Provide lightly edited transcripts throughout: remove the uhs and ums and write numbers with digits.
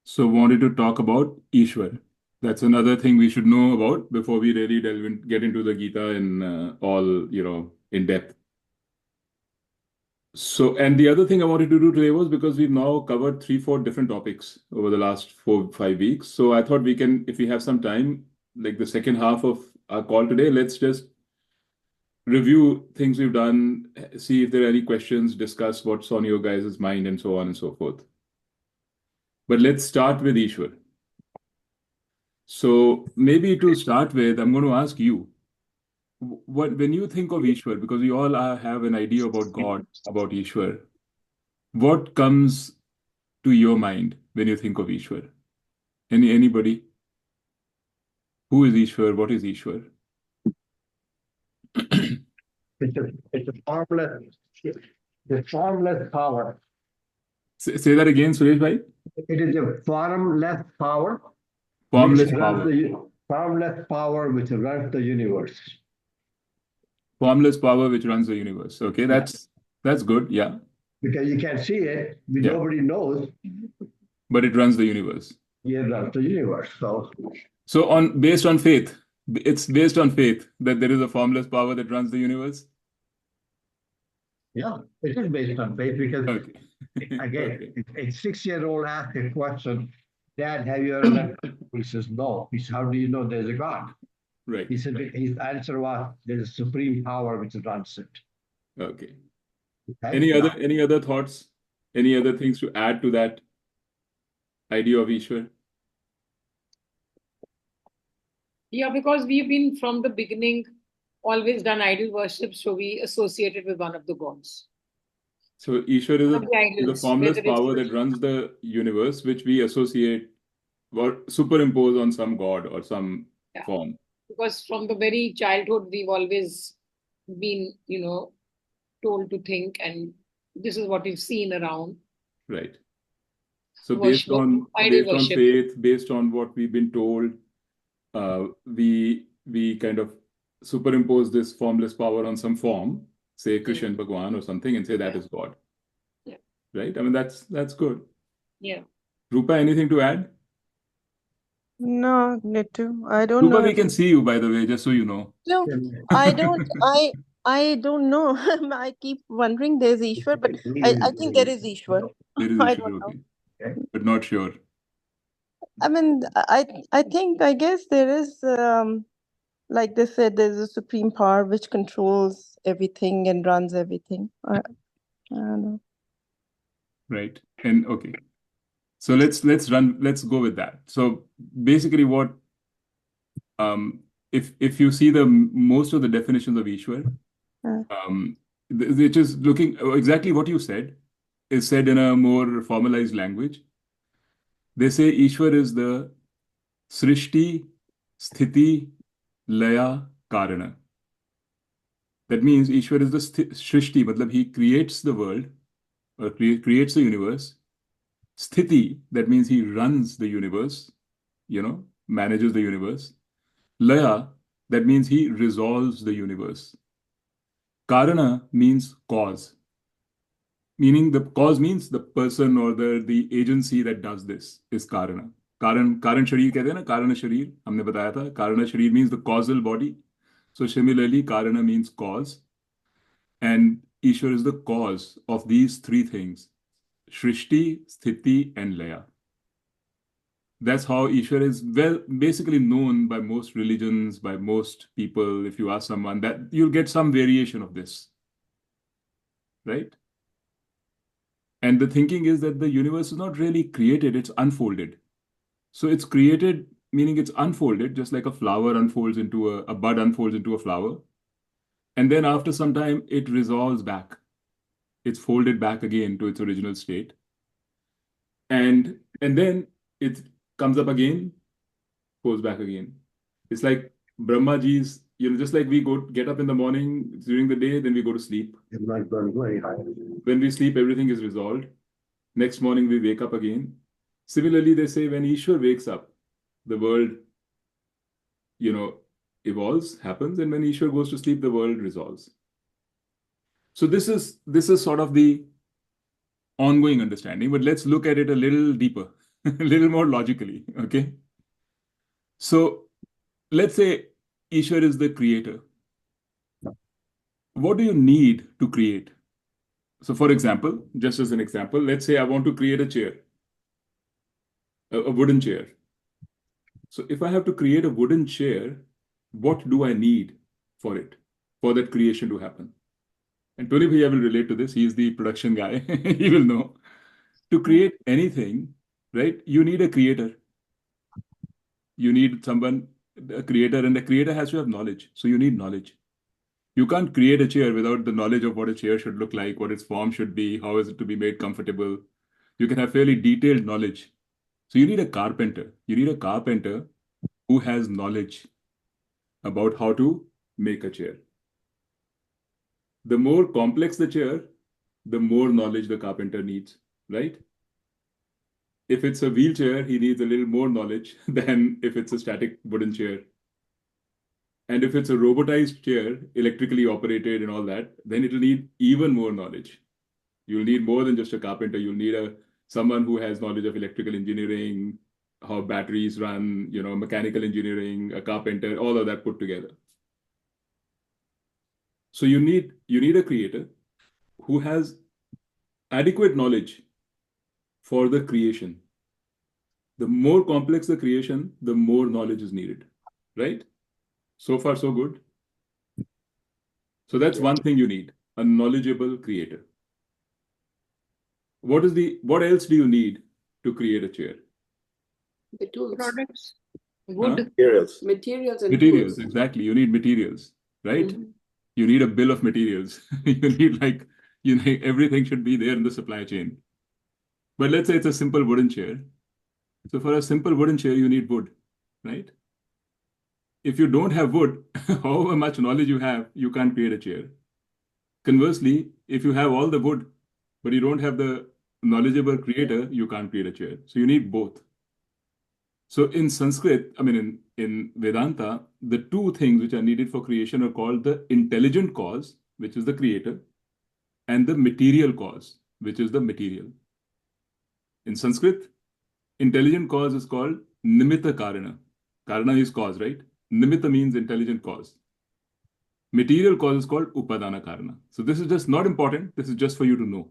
So wanted to talk about Ishwar. That's another thing we should know about before we really get into the Gita in all, in depth. So, and the other thing I wanted to do today was because we've now covered 3, 4 different topics over the last 4, 5 weeks. So I thought we can, if we have some time, like the second half of our call today, let's just review things we've done, see if there are any questions, discuss what's on your guys' mind, and so on and so forth. But let's start with Ishwar. So maybe to start with, I'm going to ask you, when you think of Ishwar, because we all have an idea about God, about Ishwar, what comes to your mind when you think of Ishwar? Anybody? Who is Ishwar? What is Ishwar? It's a formless power. Say that again, Suresh bhai. It is a formless power Formless power. formless power which runs the universe. Formless power which runs the universe. Okay, Yeah. that's good. Yeah. Because you can't see it, Yeah. nobody knows But it runs the universe. it runs the universe. So based on faith, it's based on faith that there is a formless power that runs the universe. Yeah, it is based on faith because Okay. again, Okay. a 6-year-old asked a question, Dad, have you ever met God? He says, no. He says, how do you know there's a God? Right. He said his answer was there's a supreme power which runs it. Okay. Okay? Any other thoughts? Any other things to add to that idea of Ishwar? Yeah, because we've been from the beginning always done idol worship, so we associate it with one of the gods. So Ishwar One of the is a idols, formless whether it's power that runs the universe, which we associate or superimpose on some god or some yeah, form. because from the very childhood we've always been, told to think, and this is what we've seen around. Right. So Worship, idol based on worship. faith, based on what we've been told, we kind of superimpose this formless power on some form, say Krishna Bhagwan or something, and say that is God. Yeah. Right? I mean that's good. Yeah. Rupa, anything to add? No, Nitu, I don't Rupa, know. we can see you, by the way, just so you know. No, I don't. I don't know. I keep wondering. There's Ishwar, but I think there is Ishwar. There is I issue, don't know. okay, but not sure. I mean, I guess there is. Like they said, there's a supreme power which controls everything and runs everything. I don't know. Right. And okay. So let's go with that. So basically what if you see the most of the definitions of Ishwar, Uh, which is looking exactly what you said, is said in a more formalized language. They say Ishwar is the Srishti, Sthiti, Laya, Karana. That means Ishwar is the Srishti, matlab he creates the world or creates the universe. Sthiti, that means he runs the universe, manages the universe. Laya, that means he resolves the universe. Karana means cause, meaning the cause means the person or the agency that does this is Karana. कारण शरीर कहते हैं ना, कारण शरीर हमने बताया था. कारण शरीर means the causal body. So similarly, Karana means cause, and Ishwar is the cause of these 3 things: Shrishti, Sthiti, and Laya. That's how Ishwar is basically known by most religions, by most people. If you ask someone, that you'll get some variation of this, right? And the thinking is that the universe is not really created, it's unfolded. So it's created, meaning it's unfolded, just like a flower unfolds into a bud unfolds into a flower. And then after some time, it resolves back. It's folded back again to its original state. And then it comes up again, goes back again. It's like Brahmaji's, just like we get up in the morning during the day, then we go to sleep. When we sleep, everything is resolved. Next morning, we wake up again. Similarly, they say when Ishwar wakes up, the world, evolves, happens, and when Ishwar goes to sleep, the world resolves. So this is sort of the ongoing understanding, but let's look at it a little deeper. a little more logically. Okay. So let's say Ishwar is the creator. What do you need to create? So, for example, just as an example, let's say I want to create a chair, a wooden chair. So, if I have to create a wooden chair, what do I need for it, for that creation to happen? And Tony Bhaiya will relate to this. He's the production guy. He will know. To create anything, right, you need a creator. You need someone, a creator, and the creator has to have knowledge. So, you need knowledge. You can't create a chair without the knowledge of what a chair should look like, what its form should be, how is it to be made comfortable. You can have fairly detailed knowledge. So you need a carpenter. You need a carpenter who has knowledge about how to make a chair. The more complex the chair, the more knowledge the carpenter needs, right? If it's a wheelchair, he needs a little more knowledge than if it's a static wooden chair. And if it's a robotized chair, electrically operated and all that, then it'll need even more knowledge. You'll need more than just a carpenter. You'll need someone who has knowledge of electrical engineering, how batteries run, mechanical engineering, a carpenter, all of that put together. So you need a creator who has adequate knowledge for the creation. The more complex the creation, the more knowledge is needed, right? So far, so good. So that's one thing you need, a knowledgeable creator. What else do you need to create a chair? The tools. Products, Huh? wood, Materials and Materials, tools. exactly. You need materials, right? Mhm. You need a bill of materials. You need everything should be there in the supply chain. But let's say it's a simple wooden chair. So for a simple wooden chair, you need wood, right? If you don't have wood, however much knowledge you have, you can't create a chair. Conversely, if you have all the wood, but you don't have the knowledgeable creator, you can't create a chair. So you need both. So in Sanskrit, I mean, in Vedanta, the two things which are needed for creation are called the intelligent cause, which is the creator, and the material cause, which is the material. In Sanskrit, intelligent cause is called nimitta karana. Karana is cause, right? Nimitta means intelligent cause. Material cause is called upadana karana. So this is just not important. This is just for you to know,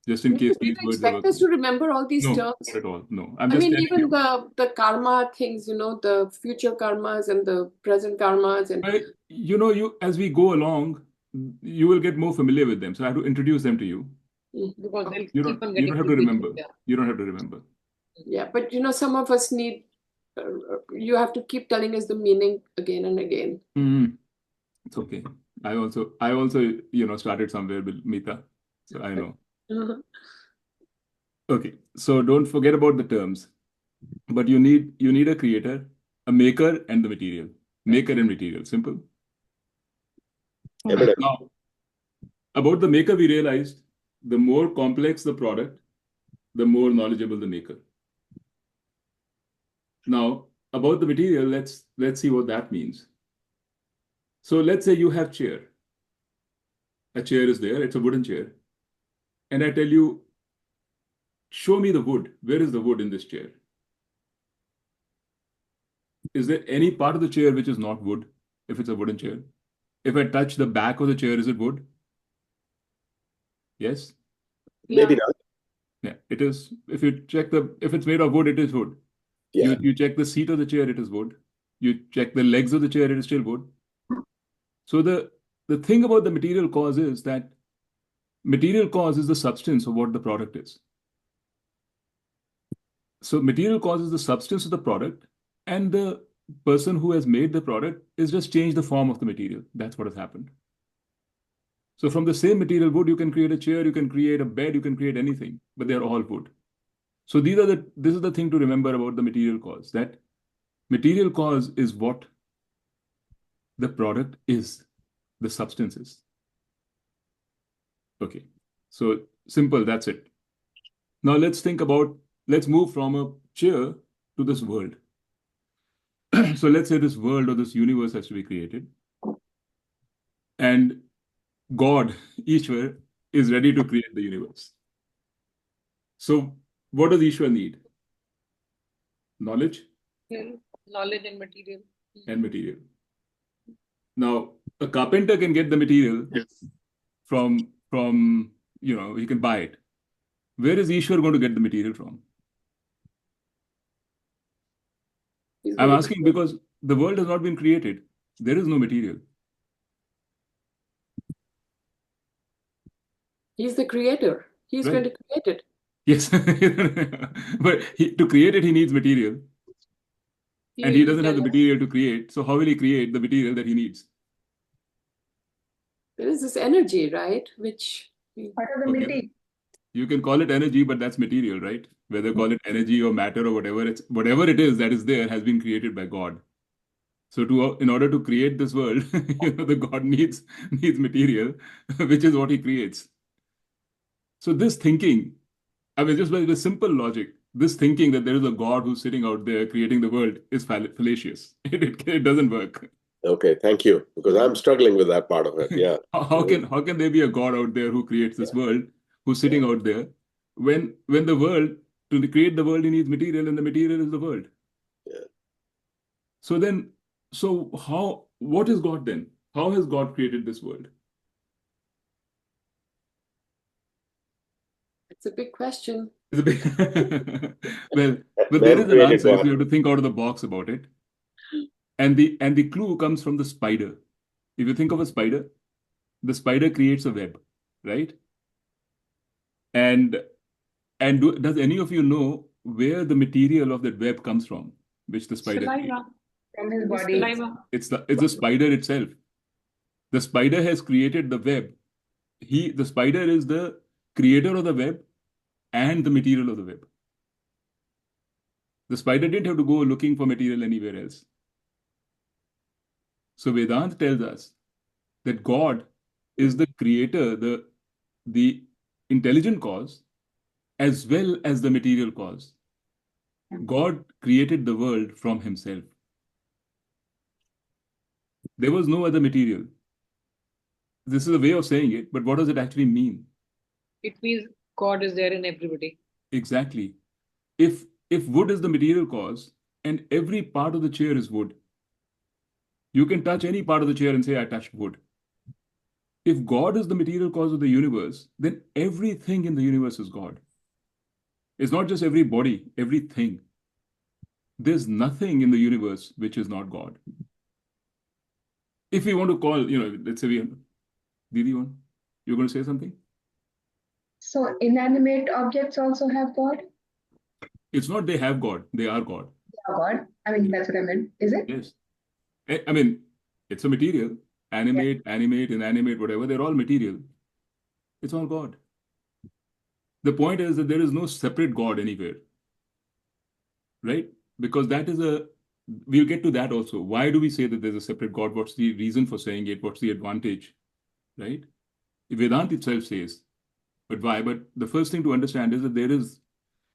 just in Do case you these words are expect us to remember all these No, terms? not at all. No, I I'm just mean, telling even you. the karma things, the future karmas and the present karmas and As we go along, you will get more familiar with them. So I have to introduce them to you. because they'll You keep don't on you getting don't have to repeated, remember. yeah. You don't have to remember. yeah, but some of us need you have to keep telling us the meaning again and again. It's okay. I also started somewhere with Mita, so I know. Okay, so don't forget about the terms. But you need a creator, a maker, and the material. Maker and material. Simple. Now, about the maker, we realized the more complex the product, the more knowledgeable the maker. Now, about the material, let's see what that means. So let's say you have chair. A chair is there, it's a wooden chair. And I tell you, show me the wood. Where is the wood in this chair? Is there any part of the chair which is not wood if it's a wooden chair? If I touch the back of the chair, is it wood? Yes? Maybe not. Yeah, it is. If it's made of wood, it is wood. Yeah. You check the seat of the chair, it is wood. You check the legs of the chair, it is still wood. So the thing about the material cause is that material cause is the substance of what the product is. So material cause is the substance of the product, and the person who has made the product is just changed the form of the material. That's what has happened. So from the same material wood, you can create a chair, you can create a bed, you can create anything, but they're all wood. So this is the thing to remember about the material cause, that material cause is what the product is, the substance is. Okay, so simple, that's it. Now let's move from a chair to this world. So let's say this world or this universe has to be created. And God, Ishwar, is ready to create the universe. So what does Ishwar need? knowledge Knowledge and material. and material. Now, a carpenter can get the material from he can buy it. Where is Ishwar going to get the material from? He's I'm going to asking because the world has not been created. There is no material. He's the creator. He's Right. going to create it. Yes. But to create it, he needs material. And he doesn't have the material to create. So how will he create the material that he needs? There is this energy, right? Which What are the Okay. material? You can call it energy, but that's material, right? Whether call it energy or matter or whatever it is that is there has been created by God. So in order to create this world, the God needs material, which is what he creates. So this thinking, I mean, just by the simple logic, this thinking that there is a God who's sitting out there creating the world is fallacious. It doesn't work. Okay, thank you. Because I'm struggling with that part of it. Yeah. How can there be a God out there who creates this world, who's sitting out there, when the world, to create the world, he needs material, and the material is the world. Yeah. So what is God then? How has God created this world? it's a big question. It's a big well, but Man there is an created answer if God. you have to think out of the box about it. And the clue comes from the spider. If you think of a spider, the spider creates a web, right? And does any of you know where the material of that web comes from, which the spider creates? Saliva. From his The body. saliva. It's the spider itself. The spider has created the web. The spider is the creator of the web and the material of the web. The spider didn't have to go looking for material anywhere else. So Vedanta tells us that God is the creator, the intelligent cause, as well as the material cause. God created the world from himself. There was no other material. This is a way of saying it, but what does it actually mean? It means God is there in everybody. Exactly. If wood is the material cause and every part of the chair is wood, you can touch any part of the chair and say, I touched wood. If God is the material cause of the universe, then everything in the universe is God. It's not just every body, everything. There's nothing in the universe which is not God. If we want to call, let's say Didi, you're going to say something? So inanimate objects also have God? It's not they have God, they are God. They are God. I mean, that's what I meant. Is it? Yes. I mean, it's a material. Animate, inanimate, whatever, they're all material. It's all God. The point is that there is no separate God anywhere. Right? Because we'll get to that also. Why do we say that there's a separate God? What's the reason for saying it? What's the advantage? Right? Vedanta itself says, but why? But the first thing to understand is that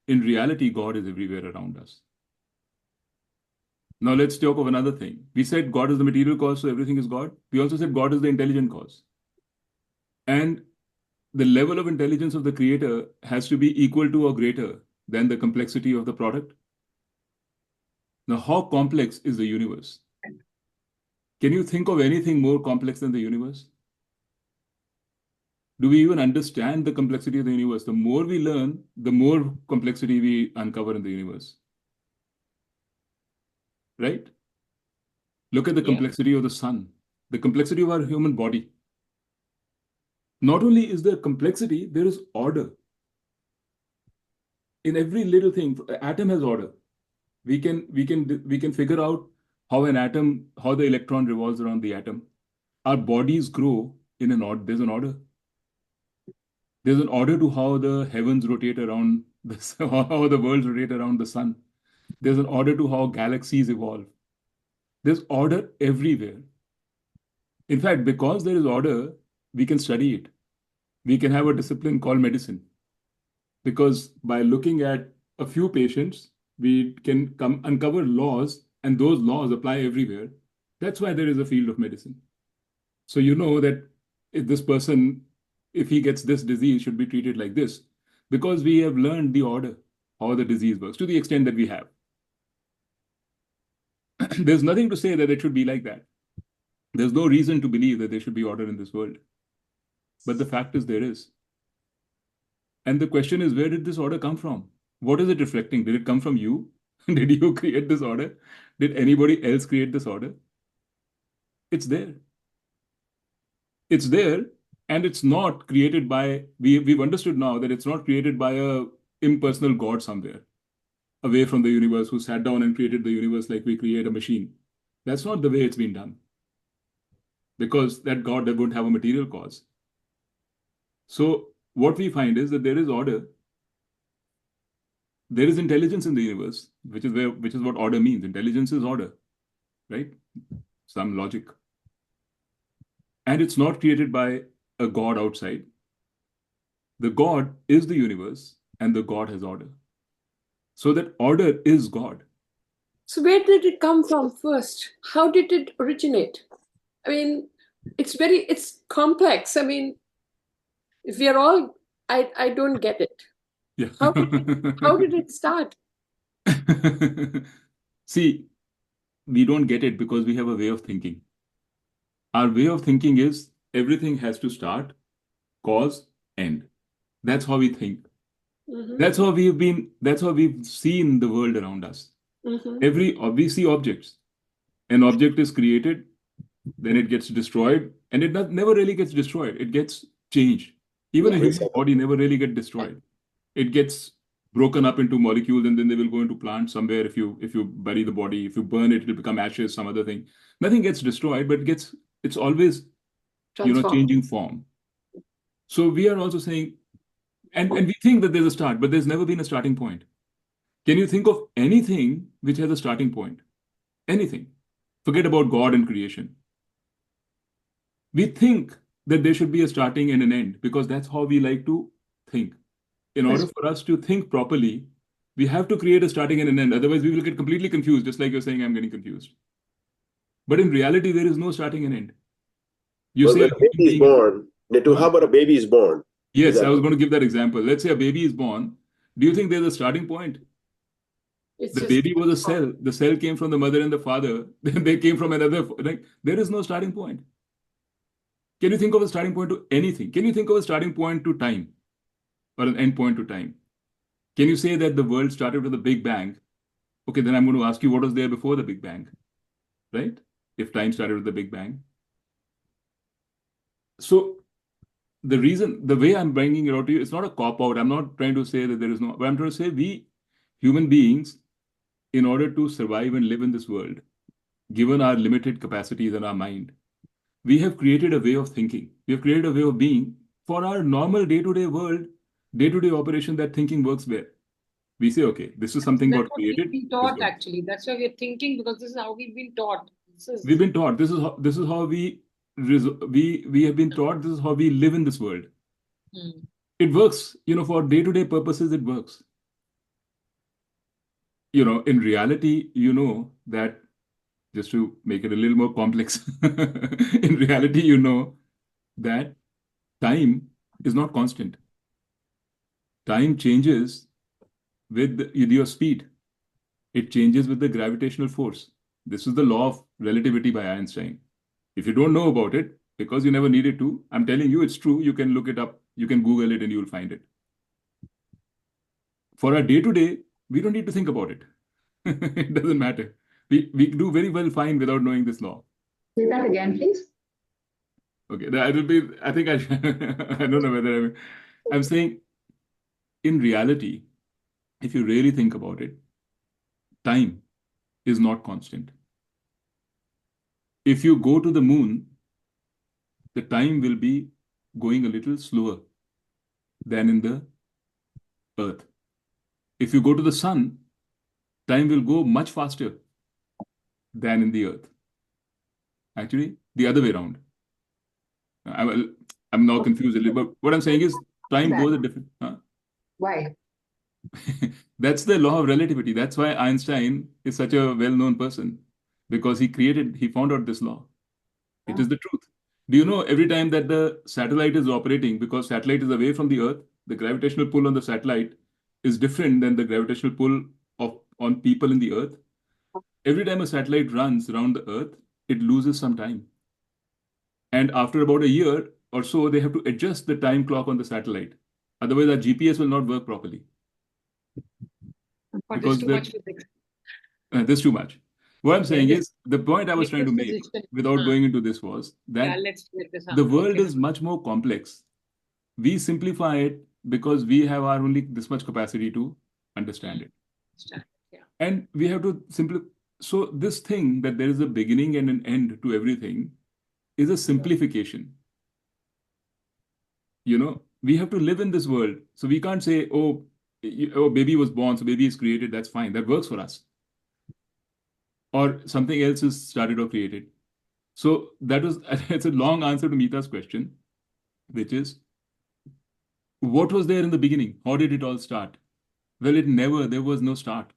in reality, God is everywhere around us. Now let's talk of another thing. We said God is the material cause, so everything is God. We also said God is the intelligent cause. And the level of intelligence of the creator has to be equal to or greater than the complexity of the product. Now, how complex is the universe? Can you think of anything more complex than the universe? Do we even understand the complexity of the universe? The more we learn, the more complexity we uncover in the universe. Right? Look at the complexity of the sun, the complexity of our human body. Not only is there complexity, there is order. In every little thing, atom has order. We can figure out how the electron revolves around the atom. Our bodies grow in an order. There's an order. There's an order to how the heavens rotate around how the worlds rotate around the sun. There's an order to how galaxies evolve. There's order everywhere. In fact, because there is order, we can study it. We can have a discipline called medicine. Because by looking at a few patients, we can uncover laws, and those laws apply everywhere. That's why there is a field of medicine. So you know that if this person, if he gets this disease, should be treated like this, because we have learned the order, how the disease works, to the extent that we have. there's nothing to say that it should be like that. There's no reason to believe that there should be order in this world. But the fact is there is. And the question is, where did this order come from? What is it reflecting? Did it come from you? Did you create this order? Did anybody else create this order? It's there. It's there, and it's not created by, we've understood now that it's not created by a impersonal God somewhere away from the universe who sat down and created the universe like we create a machine. That's not the way it's been done. Because that God won't have a material cause. So what we find is that there is order. There is intelligence in the universe, which is what order means. Intelligence is order, right? Some logic. And it's not created by a God outside. The God is the universe, and the God has order. So that order is God. So where did it come from first? How did it originate? I mean, it's complex. I mean, if we are all, I don't get it. Yeah. How did it start? See, we don't get it because we have a way of thinking. Our way of thinking is everything has to start, cause, end. That's how we think. Mhm. That's how we've seen the world around us. Mhm. We see objects. An object is created, then it gets destroyed, and it never really gets destroyed. It gets changed. Even a Yeah. human body never really gets destroyed. It gets broken up into molecules, and then they will go into plants somewhere. If you bury the body, if you burn it, it'll become ashes, some other thing. Nothing gets destroyed, but it's always Transform. changing form. So we are also saying, and we think that there's a start, but there's never been a starting point. Can you think of anything which has a starting point? Anything. Forget about God and creation. We think that there should be a starting and an end because that's how we like to think. In order for us to think properly, we have to create a starting and an end. Otherwise, we will get completely confused, just like you're saying, I'm getting confused. But in reality, there is no starting and end. You Well, say when a baby is born, Nitu, how about a baby is born? Yes, I was going to give that example. Let's say a baby is born. Do you think there's a starting point? It's The just baby was a cell. The cell came from the mother and the father. Then they came from another. Like, there is no starting point. Can you think of a starting point to anything? Can you think of a starting point to time or an end point to time? Can you say that the world started with the Big Bang? Okay, then I'm going to ask you what was there before the Big Bang, right? If time started with the Big Bang. So the way I'm bringing it out to you, it's not a cop out. I'm not trying to say that there is no, but I'm trying to say we human beings, in order to survive and live in this world, given our limited capacities and our mind, we have created a way of thinking. We have created a way of being for our normal day-to-day world, day-to-day operation. That thinking works where we say, okay, this is something That's got what created. we've been Let's taught, go. actually. That's why we're thinking, because this is how we've been taught. We've been taught. This is how we have been taught. This is how we live in this world. It works, for day-to-day purposes. It works. In reality, that, just to make it a little more complex, in reality, that time is not constant. Time changes with your speed. It changes with the gravitational force. This is the law of relativity by Einstein. If you don't know about it, because you never needed to, I'm telling you, it's true. You can look it up. You can Google it and you'll find it. For our day-to-day, we don't need to think about it. It doesn't matter. We do very well fine without knowing this law. Say that again, please. Okay, that will be, I think I don't know whether I'm saying, in reality, if you really think about it, time is not constant. If you go to the moon, the time will be going a little slower than in the earth. If you go to the sun, time will go much faster than in the earth. Actually, the other way around. I'm now confused a little, but what I'm saying is time goes a different. Why? That's the law of relativity. That's why Einstein is such a well-known person, because he found out this law. It is the truth. Do you know every time that the satellite is operating, because satellite is away from the Earth, the gravitational pull on the satellite is different than the gravitational pull on people in the Earth. every time a satellite runs around the Earth, it loses some time. And after about a year or so, they have to adjust the time clock on the satellite. Otherwise, our GPS will not work properly But there's because too much physics. there's too much. What I'm saying this- is, the point I was trying to make physician. without going into this was Yeah, that let's clear this up. the world Okay. is much more complex. We simplify it because we have our only this much capacity to understand it. Yeah. And we have to simplify. So this thing that there is a beginning and an end to everything is a simplification. You know, we have to live in this world. So we can't say, oh, baby was born, so baby is created. That's fine. That works for us. Or something else is started or created. So that was, it's a long answer to Meeta's question, which is, what was there in the beginning? How did it all start? Well, there was no start.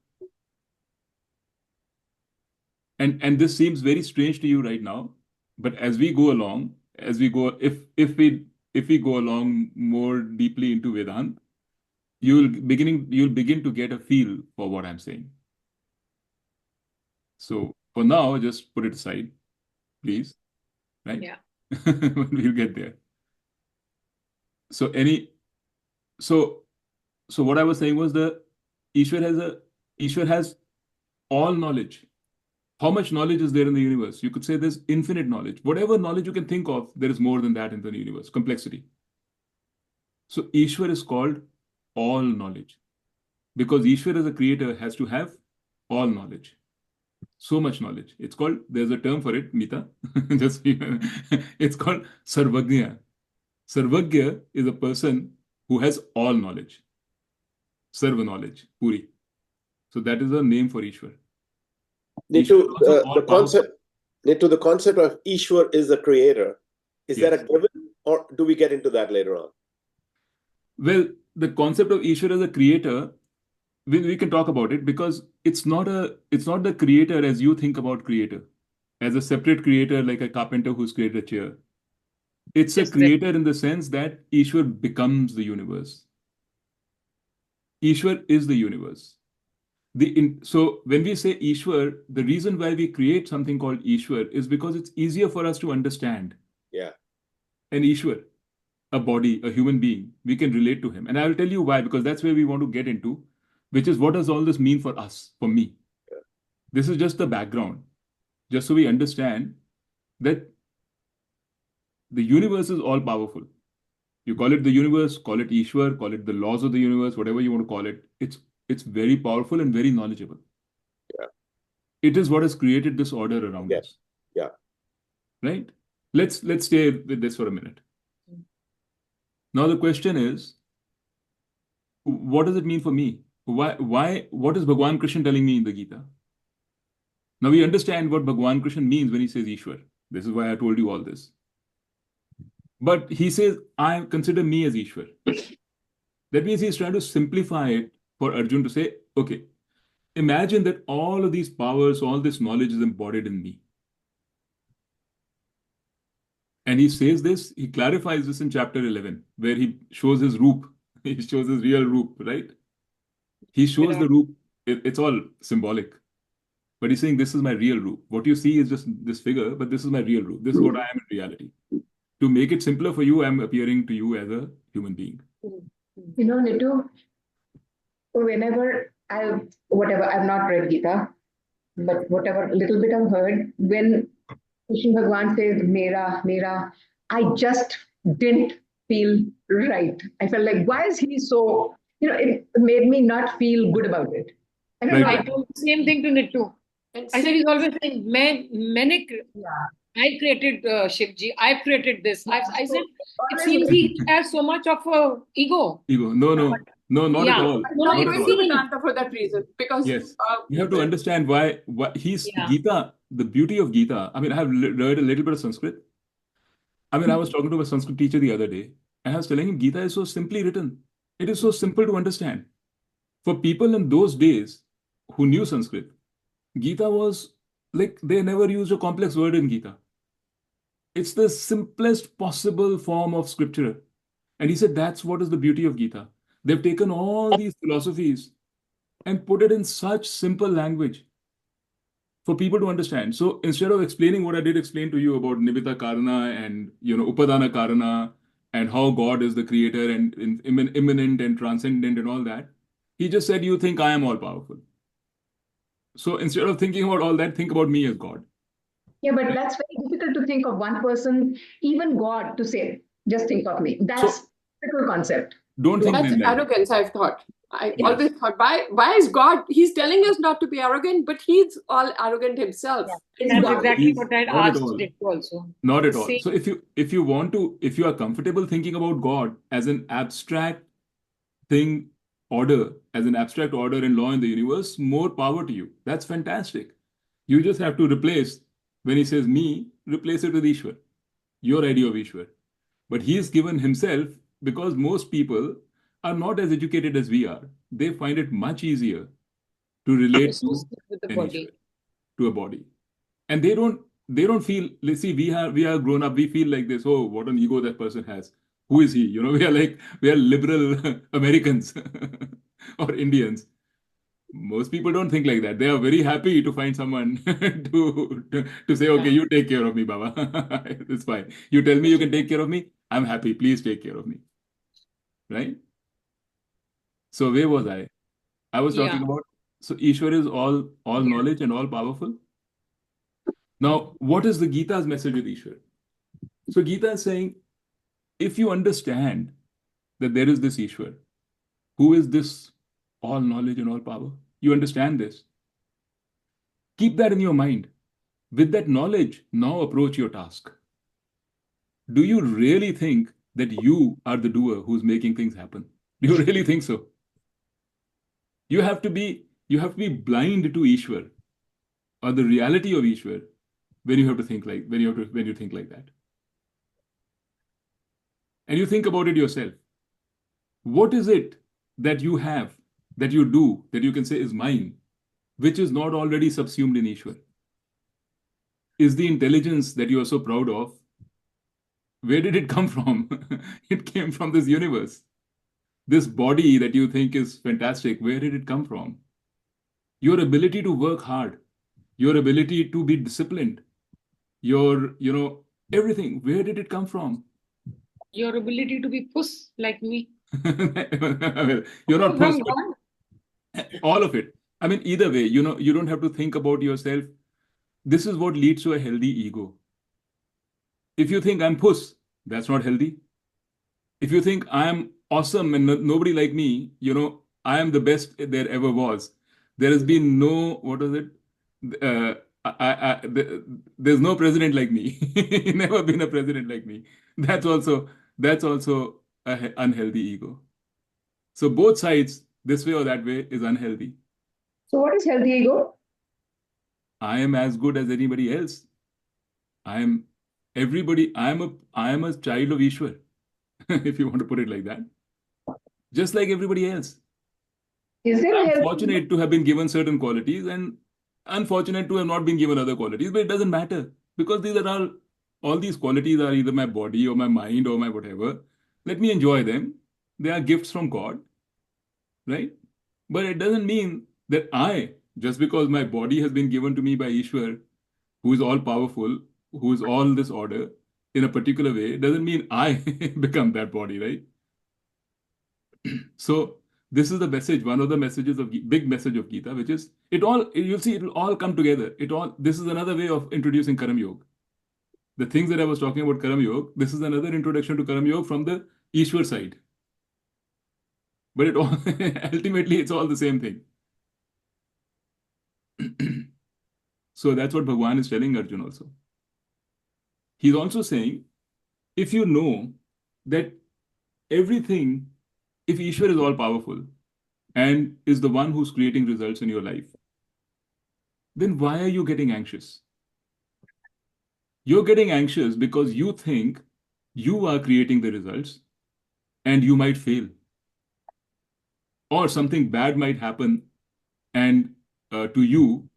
And this seems very strange to you right now, but as we go along, if we go along more deeply into Vedanta, you'll begin to get a feel for what I'm saying. So for now, just put it aside, please. Right? Yeah. We'll get there. So so what I was saying was the Ishwar has all knowledge. How much knowledge is there in the universe? You could say there's infinite knowledge. Whatever knowledge you can think of, there is more than that in the universe, complexity. So Ishwar is called all knowledge because Ishwar as a creator has to have all knowledge. So much knowledge. There's a term for it, Meeta. It's called Sarvagnya. Sarvagya is a person who has all knowledge. Sarva knowledge, Puri. So that is a name for Ishwar. Nitu, also all the concept of Ishwar is the creator. Is that a given, or do we get into that later on? Well, the concept of Ishwar as a creator, we can talk about it because it's not the creator as you think about creator, as a separate creator like a carpenter who's created a chair. It's a Yes, creator in the sense that Ishwar becomes the universe. Ishwar is the universe. So when we say Ishwar, the reason why we create something called Ishwar is because it's easier for us to understand. Yeah. An Ishwar, a body, a human being, we can relate to him. And I will tell you why, because that's where we want to get into, which is what does all this mean for us, for me? Yeah. This is just the background, just so we understand that the universe is all powerful. You call it the universe, call it Ishwar, call it the laws of the universe, whatever you want to call it. It's very powerful and very knowledgeable. Yeah. It is what has created this order around us. Yeah. Right? Let's stay with this for a minute. Now the question is, what does it mean for me? What is Bhagwan Krishna telling me in the Gita? Now we understand what Bhagwan Krishna means when he says Ishwar. This is why I told you all this. But he says, I consider me as Ishwar. That means he's trying to simplify it for Arjun to say, okay, imagine that all of these powers, all this knowledge is embodied in me. And he says this, he clarifies this in chapter 11, where he shows his roop. He shows his real roop, right? He shows the roop. It's all symbolic. But he's saying, this is my real roop. What you see is just this figure, but this is my real roop. This is what I am in reality. To make it simpler for you, I'm appearing to you as a human being. You know, Nitu, whenever I've not read Gita, but whatever little bit I've heard, when Krishna Bhagwan says, Mera, I just didn't feel right. I felt like, why is he so, it made me not feel good about it. I don't know. I told the same thing to Nittu. I said, he's always saying, I created Shivji, I created this. I said, it seems he has so much of ego. Ego. No, not at all. I'm not Not going at to all. Vedanta for that reason because Yes. You have to understand why he's Gita, the beauty of Gita. I mean, I have read a little bit of Sanskrit. I mean, I was talking to a Sanskrit teacher the other day, and I was telling him Gita is so simply written. It is so simple to understand. For people in those days who knew Sanskrit, Gita was like they never used a complex word in Gita. It's the simplest possible form of scripture. And he said that's what is the beauty of Gita. They've taken all these philosophies and put it in such simple language. for people to understand. So instead of explaining what I did explain to you about Nimitta Karana and Upadana Karana and how God is the creator and immanent and transcendent and all that, he just said, you think I am all powerful. So instead of thinking about all that, think about me as God. Yeah, but that's very difficult to think of one person, even God, to say, just think of me. That's a difficult concept. Don't think That's then like that. arrogance, I've thought. I Yes. always thought, why is God? He's telling us not to be arrogant, but he's all arrogant himself. Is That's God. exactly He's what I not at asked all. Dick also. Not at The all. same. So if you are comfortable thinking about God as an abstract thing, order, as an abstract order and law in the universe, more power to you. That's fantastic. You just have to replace, when he says me, replace it with Ishwar, your idea of Ishwar. But he is given himself because most people are not as educated as we are. They find it much easier to relate to Associate with the an body. Ishwar, to a body. And they don't feel, let's see, we are grown up, we feel like this, oh, what an ego that person has. Who is he? We are liberal Americans or Indians. Most people don't think like that. They are very happy to find someone to say, okay, you take care of me, Baba. It's fine. You tell me you can take care of me. I'm happy. Please take care of me. Right? So where was I? I was talking Yeah. about, so Ishwar is all knowledge and all powerful. Now, what is the Gita's message with Ishwar? So Gita is saying, if you understand that there is this Ishwar, who is this all knowledge and all power, you understand this. Keep that in your mind. With that knowledge, now approach your task. Do you really think that you are the doer who's making things happen? Do you really think so? You have to be blind to Ishwar or the reality of Ishwar when you think like that. And you think about it yourself. What is it that you have, that you do, that you can say is mine, which is not already subsumed in Ishwar? Is the intelligence that you are so proud of, where did it come from? It came from this universe. This body that you think is fantastic, where did it come from? Your ability to work hard, your ability to be disciplined, everything, where did it come from? Your ability to be puss like me. Well, you're not From puss, but God. all of it. I mean, either way, you don't have to think about yourself. This is what leads to a healthy ego. If you think I'm puss, that's not healthy. If you think I am awesome and nobody like me, I am the best there ever was. There has been no, what was it? There's no president like me. Never been a president like me. That's also a unhealthy ego. So both sides, this way or that way, is unhealthy. So, what is healthy ego? I am as good as anybody else. I am everybody. I am a child of Ishwar, if you want to put it like that. Just like everybody else. Is there a I'm healthy fortunate to have been given certain qualities and unfortunate to have not been given other qualities, but it doesn't matter because these are all these qualities are either my body or my mind or my whatever. Let me enjoy them. They are gifts from God, right? But it doesn't mean that just because my body has been given to me by Ishwar, who is all powerful, who is all this order in a particular way, it doesn't mean I become that body, right? So this is the message, one of the messages of big message of Gita, which is you'll see it will all come together. This is another way of introducing Karam Yoga. The things that I was talking about Karam Yoga, this is another introduction to Karam Yoga from the Ishwar side. But it all ultimately it's all the same thing. So that's what Bhagwan is telling Arjun also. He's also saying, if you know that everything, if Ishwar is all powerful and is the one who's creating results in your life, then why are you getting anxious? You're getting anxious because you think you are creating the results and you might fail. Or something bad might happen and to you,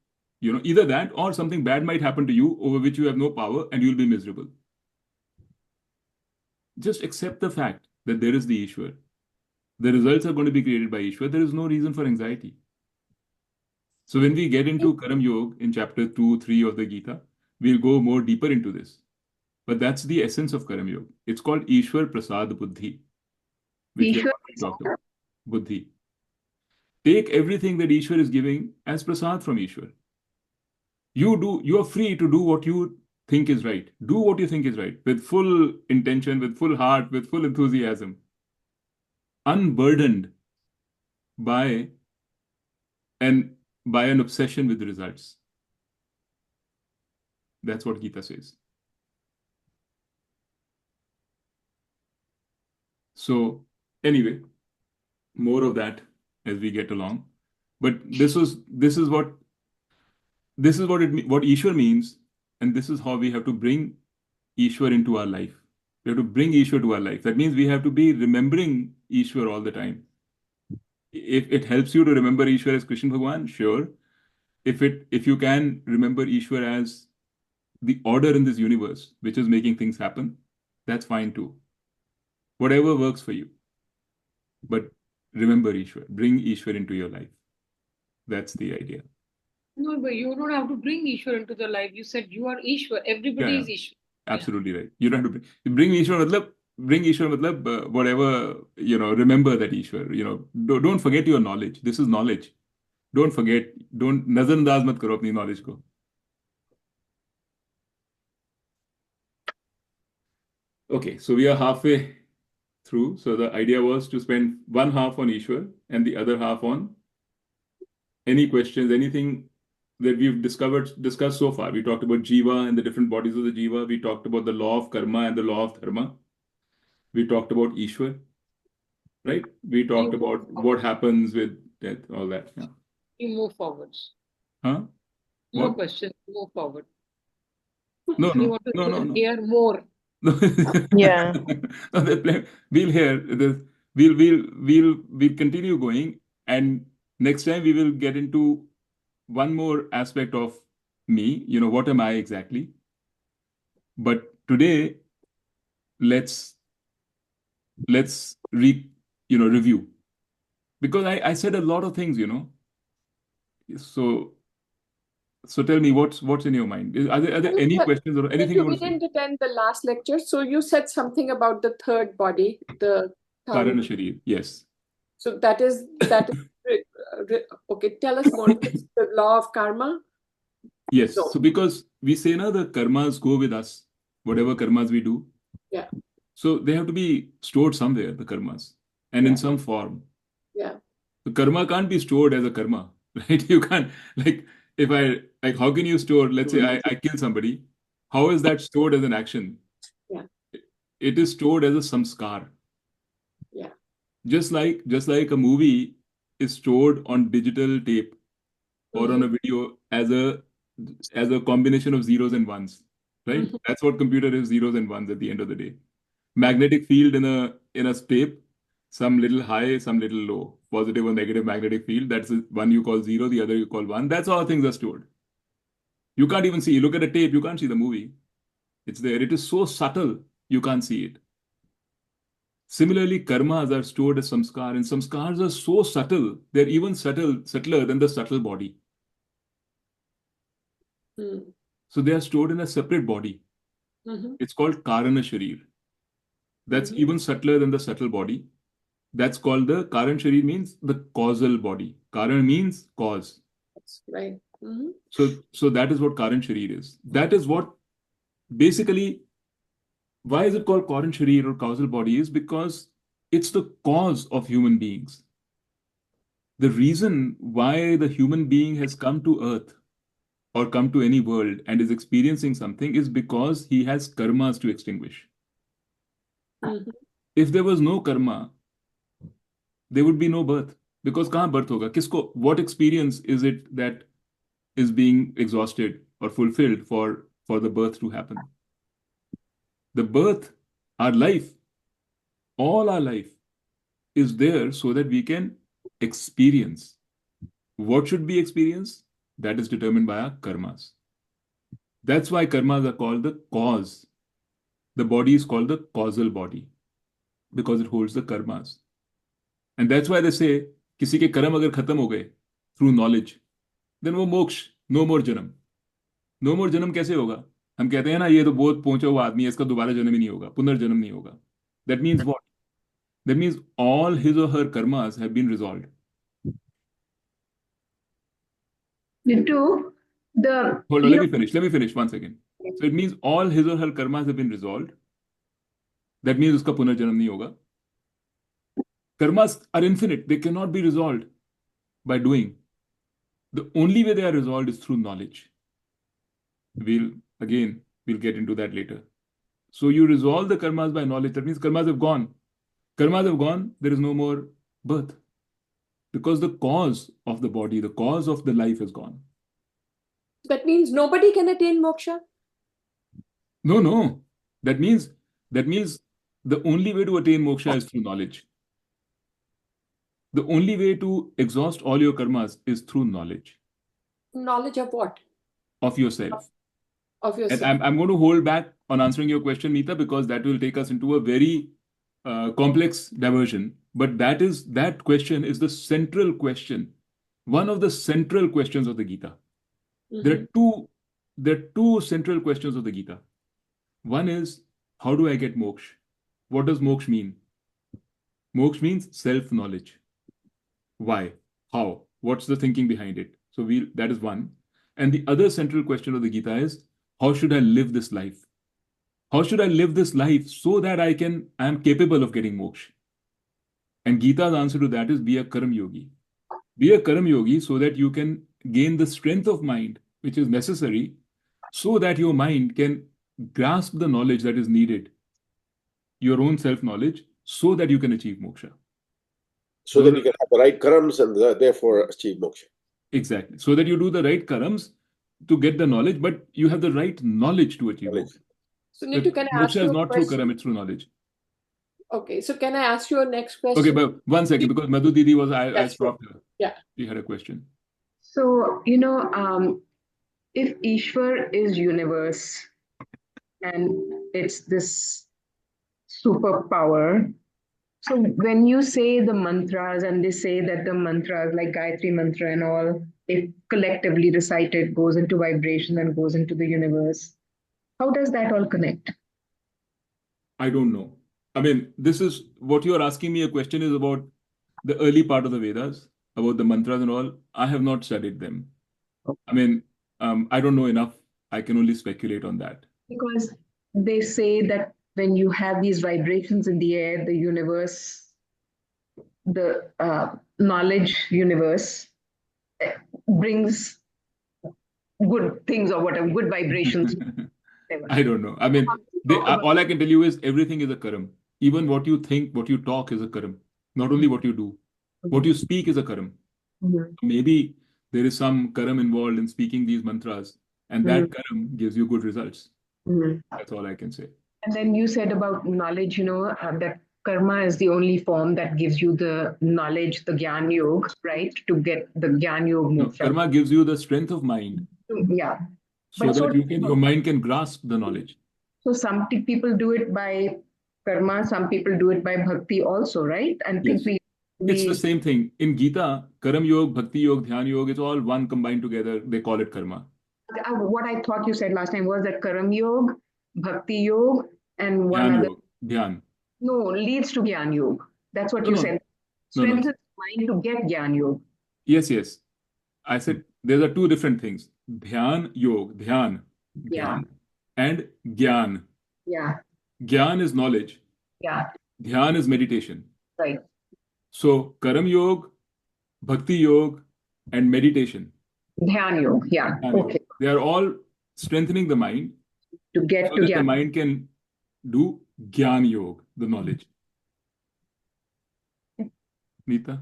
either that or something bad might happen to you over which you have no power and you'll be miserable. Just accept the fact that there is the Ishwar. The results are going to be created by Ishwar. There is no reason for anxiety. So when we get into Karam Yoga in chapter 2, 3 of the Gita, we'll go more deeper into this. But that's the essence of Karam Yoga. It's called Ishwar Prasad Buddhi, which we Ishwar talked about. Buddhi. Take everything that Ishwar is giving as prasad from Ishwar. You are free to do what you think is right. Do what you think is right with full intention, with full heart, with full enthusiasm, unburdened by an obsession with the results. That's what Gita says. So anyway, more of that as we get along. But this is what Ishwar means, and this is how we have to bring Ishwar into our life. We have to bring Ishwar to our life. That means we have to be remembering Ishwar all the time. If it helps you to remember Ishwar as Krishna Bhagwan, sure. If you can remember Ishwar as the order in this universe, which is making things happen, that's fine too. Whatever works for you. But remember Ishwar. Bring Ishwar into your life. That's the idea. No, but you don't have to bring Ishwar into the life. You said you are Ishwar. Everybody Yeah, is Ishwar. Absolutely right. You don't have to bring Ishwar. Bring Ishwar. Whatever, remember that Ishwar. Don't forget your knowledge. This is knowledge. Don't forget. Don't nazarandaz mat karo apni knowledge ko. Okay, so we are halfway through. So the idea was to spend one half on Ishwar and the other half on any questions, anything that we've discussed so far. We talked about Jiva and the different bodies of the Jiva. We talked about the law of karma and the law of dharma. We talked about Ishwar, right? We talked about what happens with death, all that. Yeah. You move forwards. Huh? No What? question. Move forward. No, You no, want to no, no, no. hear more. Yeah. No, we'll hear this. We'll continue going, and next time we will get into one more aspect of me. What am I exactly? But today, let's review, because I said a lot of things. So tell me what's in your mind. Are there any questions or anything you We want to say? didn't attend the last lecture, so you said something about the third body, the Karana Sharir, yes. So that is okay. Tell us more. It's the law of karma. Yes. No. So because we say now the karmas go with us, whatever karmas we do. Yeah. So they have to be stored somewhere, the karmas, and in some form. Yeah. The karma can't be stored as a karma, right? You can't, how can you store, let's say I kill somebody, how is that stored as an action? Yeah. It is stored as a samskar. Yeah. Just like a movie is stored on digital tape or on a video as a combination of zeros and ones, right? That's what computer is, zeros and ones at the end of the day. Magnetic field in a tape, some little high, some little low, positive or negative magnetic field. That's one you call zero, the other you call one. That's how things are stored. You can't even see. You look at a tape, you can't see the movie. It's there. It is so subtle, you can't see it. Similarly, karmas are stored as samskar, and samskars are so subtle, they're even subtler than the subtle body. So they are stored in a separate body. It's called Karana Sharir. That's even subtler than the subtle body. That's called the Karan Sharir, means the causal body. Karan means cause. That's right. So that is what Karan Sharir is. That is what basically, why is it called Karan Sharir or causal body, is because it's the cause of human beings. The reason why the human being has come to earth or come to any world and is experiencing something is because he has karmas to extinguish. If there was no karma, there would be no birth. Because kahan birth hoga? Kisko, what experience is it that is being exhausted or fulfilled for the birth to happen? The birth, our life, all our life is there so that we can experience. What should be experienced? That is determined by our karmas. That's why karmas are called the cause. The body is called the causal body because it holds the karmas. And that's why they say, किसी के कर्म अगर खत्म हो गए through knowledge, then वो मोक्ष, no more जन्म. No more जन्म कैसे होगा? हम कहते हैं ना ये तो बहुत पहुंचा हुआ आदमी है, इसका दोबारा जन्म ही नहीं होगा, पुनर्जन्म नहीं होगा. That means what? That means all his or her karmas have been resolved. Nitu, the Hold on, let me finish. Let me finish 1 second. So it means all his or her karmas have been resolved. That means उसका पुनर्जन्म नहीं होगा. Karmas are infinite. They cannot be resolved by doing. The only way they are resolved is through knowledge. We'll get into that later. So you resolve the karmas by knowledge. That means karmas have gone. Karmas have gone. There is no more birth. Because the cause of the body, the cause of the life is gone. That means nobody can attain moksha? No. That means the only way to attain moksha is through knowledge. The only way to exhaust all your karmas is through knowledge Knowledge of what? of yourself. Of yourself. And I'm going to hold back on answering your question, Meeta, because that will take us into a very complex diversion. But that question is the central question, one of the central questions of the Gita. Mhm. There are two central questions of the Gita. One is, how do I get moksha? What does moksha mean? Moksha means self-knowledge. Why? How? What's the thinking behind it? So that is one. And the other central question of the Gita is, how should I live this life? How should I live this life so that I am capable of getting moksha? And Gita's answer to that is, be a karam yogi. Be a karam yogi so that you can gain the strength of mind which is necessary so that your mind can grasp the knowledge that is needed, your own self-knowledge, so that you can achieve moksha. So that you can have the right karams and therefore achieve moksha. Exactly. So that you do the right karams to get the knowledge, but you have the right knowledge to achieve moksha. So Nitu, can I ask Moksha you is a not through question? karam, it's through knowledge. Okay, so can I ask you a next question? Okay, but 1 second, because Madhu Didi was, I Yes, sure. stopped her. Yeah. She had a question. So, if Ishwar is universe and it's this superpower, so when you say the mantras and they say that the mantras like Gayatri mantra and all, if collectively recited, goes into vibration and goes into the universe, how does that all connect? I don't know. I mean, this is what you are asking me a question is about the early part of the Vedas, about the mantras and all. I have not studied them. I mean, I don't know enough. I can only speculate on that. Because they say that when you have these vibrations in the air, the universe, the knowledge universe brings good things or whatever, good vibrations. I don't know. I mean, all I can tell you is everything is a karam. Even what you think, what you talk is a karam. Not only what you do. What you speak is a karam. Mhm. Maybe there is some karam involved in speaking these mantras, and that karam gives you good results. Mhm. That's all I can say. And then you said about knowledge, that karma is the only form that gives you the knowledge, the Gyan Yoga, right? To get the Gyan Yoga No, moksha. karma gives you the strength of mind Yeah. so But that your mind can grasp the knowledge. So some people do it by karma, some people do it by bhakti also, right? And Yes. think It's the same thing. In Gita, Karam Yoga, Bhakti Yoga, Dhyan Yoga, it's all one combined together. They call it karma. What I thought you said last time was that Karam Yoga, Bhakti Yoga, and one Dhyan other. Yoga, Dhyan. No, leads to Gyan Yoga. That's what you said. No. Strengthens mind to get Gyan Yoga. Yes. I said there are two different things. Dhyan Yoga, Dhyan, Yeah. and Gyan. Yeah. Gyan is knowledge. Yeah. Dhyan is meditation. Right. So Karam Yoga, Bhakti Yoga, and meditation. Dhyan Yoga. Yeah. Dhyan Okay. Yoga. They are all strengthening the mind To get so to that the Gyan. mind can do Gyan Yoga, the knowledge. Neeta?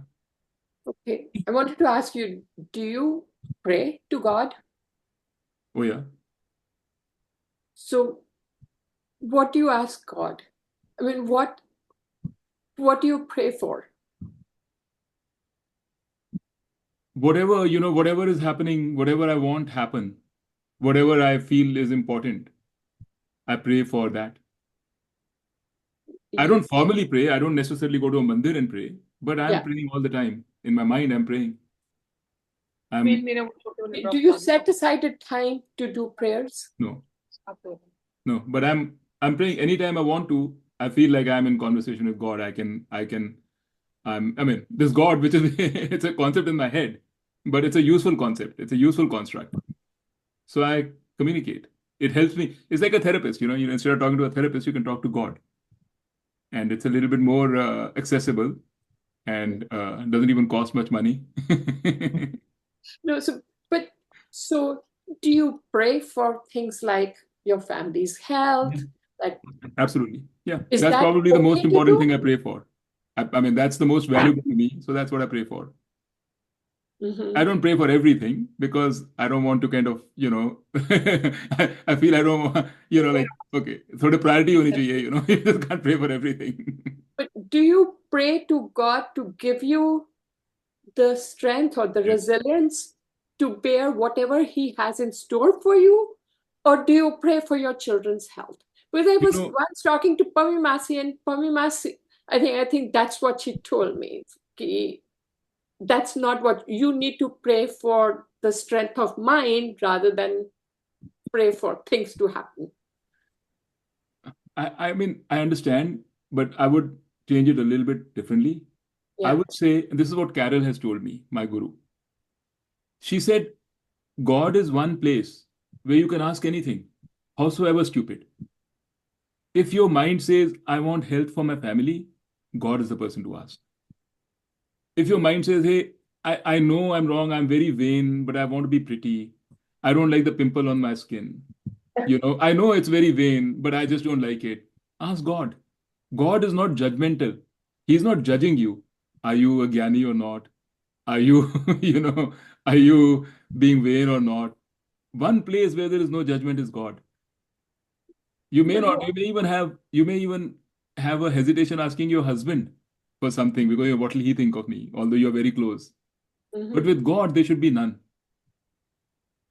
Okay. I wanted to ask you, do you pray to God? Oh, yeah. So what do you ask God? I mean, what do you pray for? Whatever is happening, whatever I want happen, whatever I feel is important, I pray for that. I don't formally pray. I don't necessarily go to a mandir and pray, but I'm praying all the time. In my mind, I'm praying. I'm मेरा वो छोटे वाले Do drop you था। set aside a time to do prayers? no, आपको- no, but I'm praying anytime I want to. I feel like I'm in conversation with God. I mean, this God, which is it's a concept in my head, but it's a useful concept. It's a useful construct. So I communicate. It helps me. It's like a therapist, instead of talking to a therapist, you can talk to God. And it's a little bit more accessible and doesn't even cost much money. No, so do you pray for things like your family's health? Like, Absolutely. Yeah. is That's that probably the most okay to important do? thing I pray for. I mean, that's the most valuable to me. So that's what I pray for. Mhm. I don't pray for everything because I don't want to kind of, I feel I don't want, like, okay, so the priority honi chahiye, you just can't pray for everything. But do you pray to God to give you the strength or the Yes. resilience to bear whatever He has in store for you? Or do you pray for your children's health? Because I You was know, once talking to Pami Masi, and Pami Masi, I think that's what she told me. Ki, that's not what you need to pray for, the strength of mind rather than pray for things to happen. I mean, I understand, but I would change it a little bit differently. I Yeah. would say, and this is what Carol has told me, my guru. She said, God is one place where you can ask anything, howsoever stupid. If your mind says, I want health for my family, God is the person to ask. If your mind says, hey, I know I'm wrong, I'm very vain, but I want to be pretty. I don't like the pimple on my skin. I know it's very vain, but I just don't like it. Ask God. God is not judgmental. He's not judging you. Are you a jnani or not? Are you, are you being vain or not? One place where there is no judgment is God. You may But not, you may even have a hesitation asking your husband for something because what will he think of me, although you're very close. But with God, there should be none.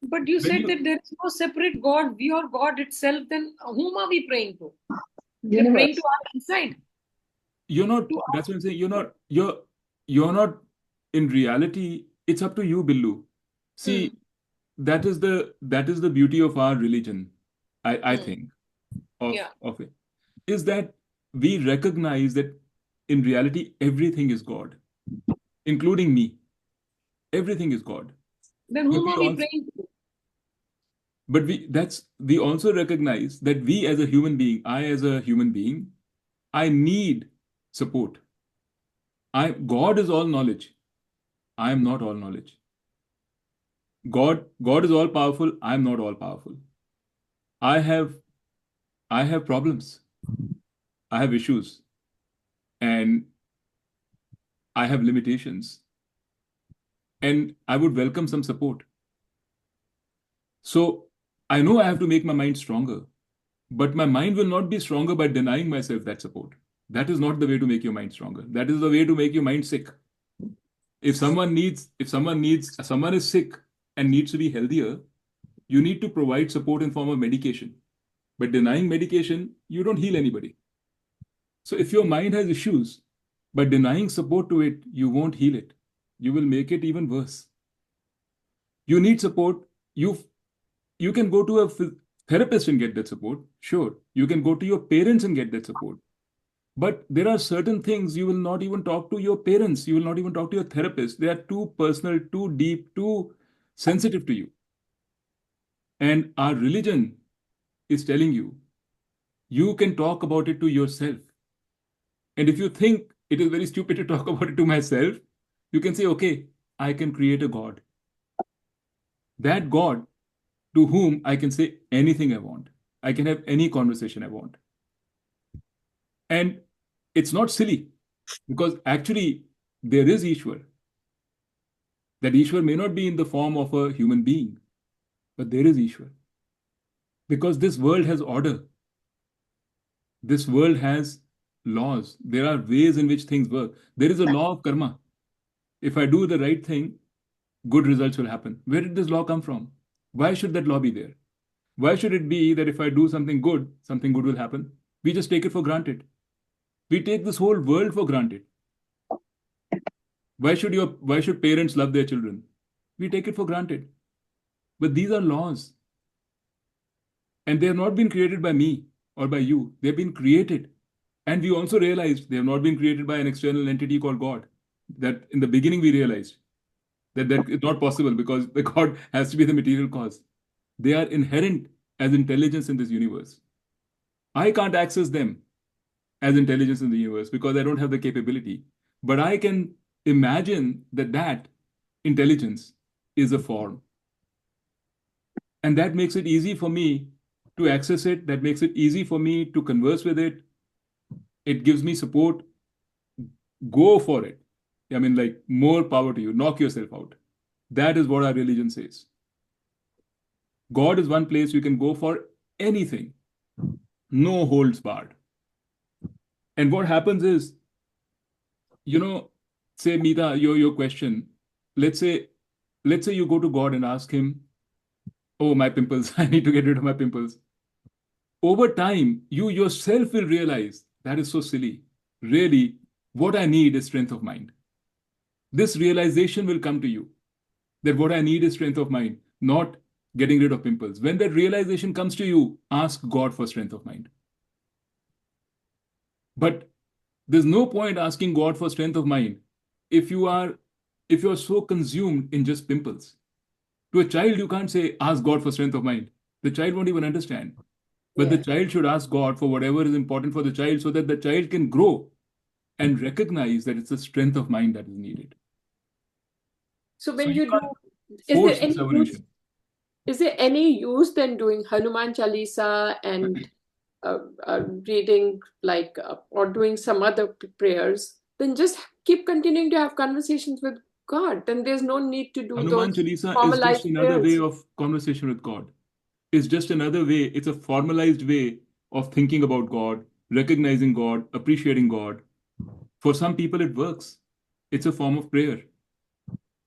But you When said you, that there is no separate God. We are God itself. Then whom are we praying to? We're Universe. praying to our inside. you're not, To that's what I'm saying. You're not, in reality, it's up to you, Billu. See, that is the beauty of our religion, I think, Yeah. of it, is that we recognize that in reality, everything is God, including me. Everything is God. Then But whom we are we also, praying to? but we also recognize that we as a human being, I as a human being, I need support. God is all knowledge. I am not all knowledge. God is all powerful. I am not all powerful. I have problems. I have issues, and I have limitations. And I would welcome some support. So I know I have to make my mind stronger, but my mind will not be stronger by denying myself that support. That is not the way to make your mind stronger. That is the way to make your mind sick. If someone is sick and needs to be healthier, you need to provide support in form of medication. But denying medication, you don't heal anybody. So if your mind has issues, by denying support to it, you won't heal it. You will make it even worse. You need support. You can go to a therapist and get that support. Sure. You can go to your parents and get that support. But there are certain things you will not even talk to your parents. You will not even talk to your therapist. They are too personal, too deep, too sensitive to you. And our religion is telling you can talk about it to yourself. And if you think it is very stupid to talk about it to myself, you can say, okay, I can create a God. That God to whom I can say anything I want. I can have any conversation I want. And it's not silly because actually there is Ishwar. That Ishwar may not be in the form of a human being, but there is Ishwar. Because this world has order. This world has laws. There are ways in which things work. There is a law of karma. If I do the right thing, good results will happen. Where did this law come from? Why should that law be there? Why should it be that if I do something good will happen? We just take it for granted. We take this whole world for granted. Why should parents love their children? We take it for granted. But these are laws. And they have not been created by me or by you. They've been created. And we also realized they have not been created by an external entity called God. That in the beginning we realized that is not possible because the God has to be the material cause. They are inherent as intelligence in this universe. I can't access them as intelligence in the universe because I don't have the capability. But I can imagine that intelligence is a form. And that makes it easy for me to access it. That makes it easy for me to converse with it. It gives me support. Go for it. I mean, like, more power to you. Knock yourself out. That is what our religion says. God is one place you can go for anything. No holds barred. And what happens is, say, Meeta, your question, let's say you go to God and ask him, oh, my pimples, I need to get rid of my pimples. Over time, you yourself will realize that is so silly. Really, what I need is strength of mind. This realization will come to you that what I need is strength of mind, not getting rid of pimples. When that realization comes to you, ask God for strength of mind. But there's no point asking God for strength of mind if you're so consumed in just pimples. To a child, you can't say, ask God for strength of mind. The child won't even understand. But the child should ask God for whatever is important for the child so that the child can grow and recognize that it's the strength of mind that is needed. So when you you do, can't force this evolution. Is there any use then doing Hanuman Chalisa and reading or doing some other prayers? Then just keep continuing to have conversations with God. Then there's no need to do Hanuman those Chalisa is formalized just another prayers. way of conversation with God. It's just another way. It's a formalized way of thinking about God, recognizing God, appreciating God. For some people, it works. It's a form of prayer.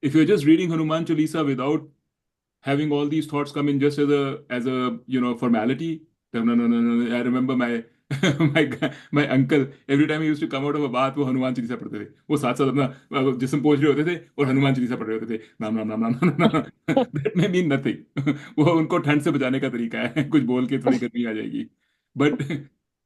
If you're just reading Hanuman Chalisa without having all these thoughts come in just as a formality, no. I remember my my uncle, every time he used to come out of a bath, वो हनुमान चालीसा पढ़ते थे. वो साथ साथ अपना जिस्म पोंछ रहे होते थे और हनुमान चालीसा पढ़ रहे होते थे. नाम नाम नाम नाम नाम नाम. That may mean nothing. वो उनको ठंड से बचाने का तरीका है. कुछ बोल के थोड़ी गर्मी आ जाएगी. But